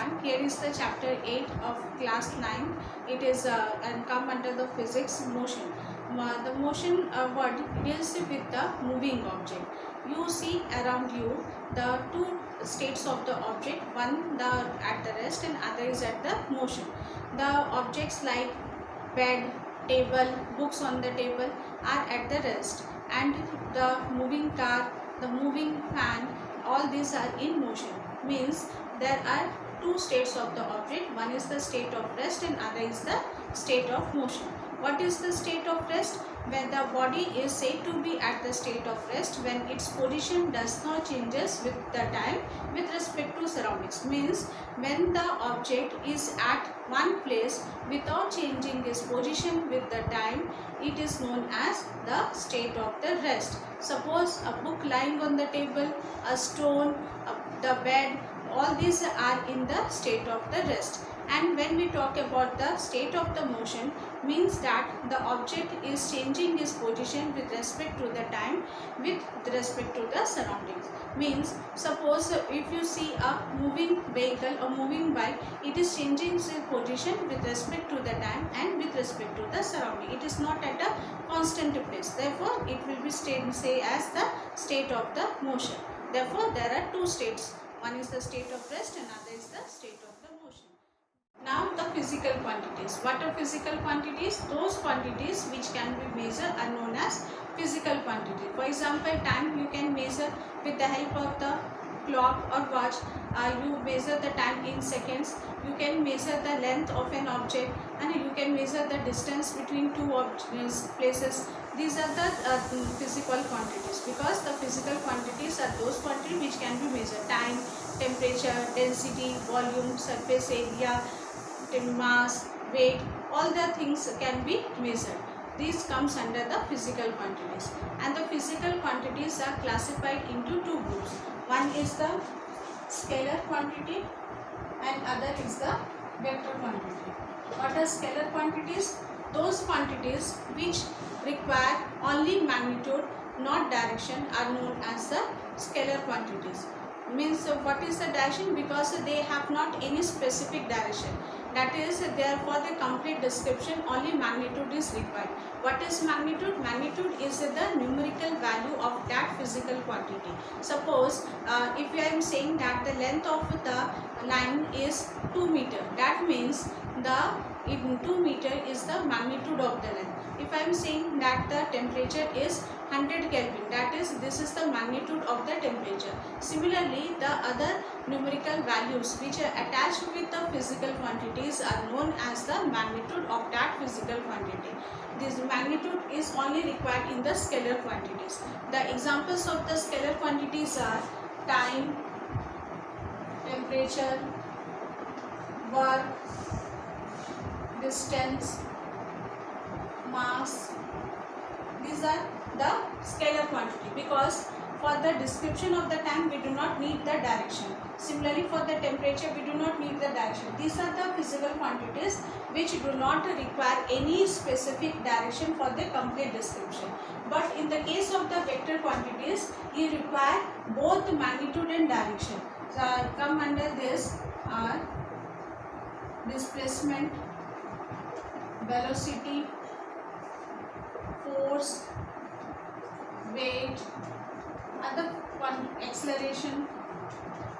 time. Here is the chapter 8 of class 9. It is and come under the physics motion. The motion word deals with the moving object. You see around you the two states of the object, one at the rest and other is at the motion. The objects like bed, table, books on the table are at the rest, and the moving car, the moving fan, all these are in motion. Means there are two states of the object, one is the state of rest and other is the state of motion. What is the state of rest? When the body is said to be at the state of rest when its position does not changes with the time with respect to surroundings. Means when the object is at one place without changing its position with the time, it is known as the state of the rest. Suppose a book lying on the table, a stone, the bed, all these are in the state of the rest. And when we talk about the state of the motion, means that the object is changing its position with respect to the time with respect to the surroundings. Means suppose if you see a moving vehicle or moving bike, it is changing its position with respect to the time and with respect to the surrounding. It is not at a constant place. Therefore, it will be say as the state of the motion. Therefore, there are two states. One is the state of rest and other is the state of the motion. Now the physical quantities. What are physical quantities? Those quantities which can be measured are known as physical quantity. For example, time you can measure with the help of the clock or watch. You measure the time in seconds. You can measure the length of an object and you can measure the distance between two places. These are the physical quantities, because the physical quantities are those quantities which can be measured. Time, temperature, density, volume, surface area, mass, weight, all the things can be measured. This comes under the physical quantities, and the physical quantities are classified into two groups. One is the scalar quantity and other is the vector quantity. What are scalar quantities? Those quantities which require only magnitude, not direction, are known as the scalar quantities. Means what is the direction? Because they have not any specific direction. That is, therefore the complete description only magnitude is required. What is magnitude? Magnitude is the numerical value of that physical quantity. Suppose if I am saying that the length of the line is 2 meter, that means the 2 meter is the magnitude of the length. If I am saying that the temperature is 100 Kelvin, that is, this is the magnitude of the temperature. Similarly, the other numerical values which are attached with the physical quantities are known as the magnitude of that physical quantity. This magnitude is only required in the scalar quantities. The examples of the scalar quantities are time, temperature, work, distance, mass. These are the scalar quantity, because for the description of the time we do not need the direction. Similarly, for the temperature we do not need the direction. These are the physical quantities which do not require any specific direction for the complete description. But in the case of the vector quantities, you require both magnitude and direction. So come under this are displacement, velocity, force, weight, other acceleration.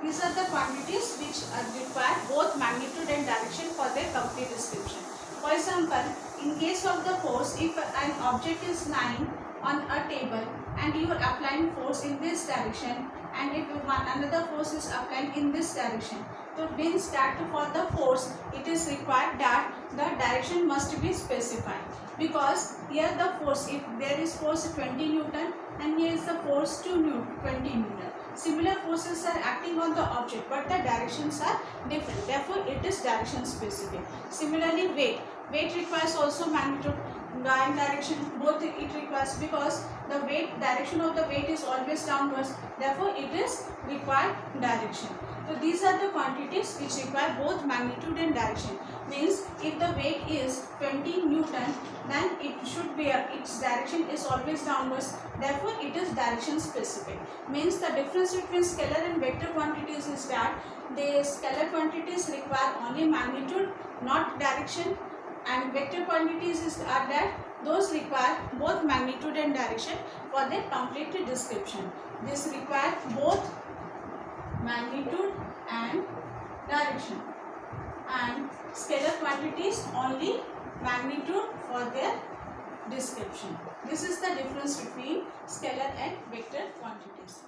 These are the quantities which require both magnitude and direction for their complete description. For example, in case of the force, if an object is lying on a table and you are applying force in this direction, and if another force is applying in this direction, so it means that for the force it is required that the direction must be specified, because here the force, if there is force 20 Newton and here is the force 20 Newton. Similar forces are acting on the object but the directions are different, therefore it is direction specific. Similarly, weight requires also magnitude and direction, both it requires, because the weight, direction of the weight is always downwards, therefore it is required direction. So these are the quantities which require both magnitude and direction. Means if the weight is 20 Newton, then it should be its direction is always downwards, therefore it is direction specific. Means the difference between scalar and vector quantities is that the scalar quantities require only magnitude, not direction, and vector quantities are that those require both magnitude and direction for their complete description. This require both magnitude and direction, and scalar quantities only magnitude for their description. This is the difference between scalar and vector quantities.